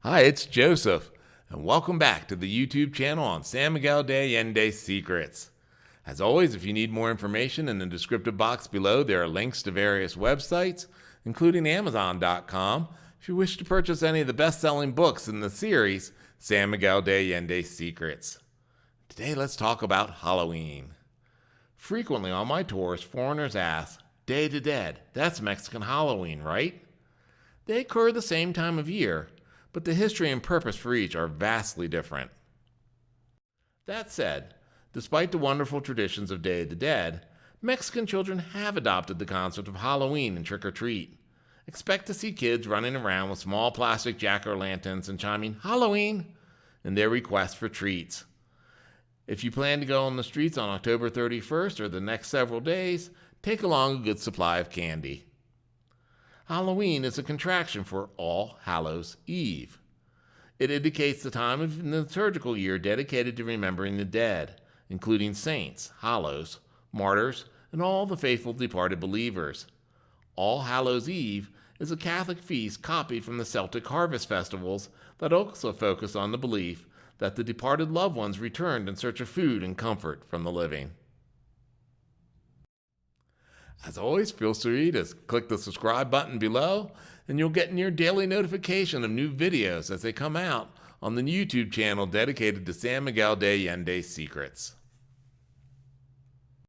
Hi, it's Joseph, and welcome back to the YouTube channel on San Miguel de Allende Secrets. As always, if you need more information, in the descriptive box below there are links to various websites, including Amazon.com, if you wish to purchase any of the best-selling books in the series, San Miguel de Allende Secrets. Today let's talk about Halloween. Frequently on my tours, foreigners ask, Day to Dead, that's Mexican Halloween, right? They occur the same time of year, but the history and purpose for each are vastly different. That said, despite the wonderful traditions of Day of the Dead, Mexican children have adopted the concept of Halloween and trick-or-treat. Expect to see kids running around with small plastic jack-o'-lanterns and chiming Halloween in their request for treats. If you plan to go on the streets on October 31st or the next several days, take along a good supply of candy. Halloween is a contraction for All Hallows Eve. It indicates the time of the liturgical year dedicated to remembering the dead, including saints, hallows, martyrs, and all the faithful departed believers. All Hallows Eve is a Catholic feast copied from the Celtic harvest festivals that also focus on the belief that the departed loved ones returned in search of food and comfort from the living. As always, feel free to click the subscribe button below, and you'll get your daily notification of new videos as they come out on the YouTube channel dedicated to San Miguel de Allende Secrets.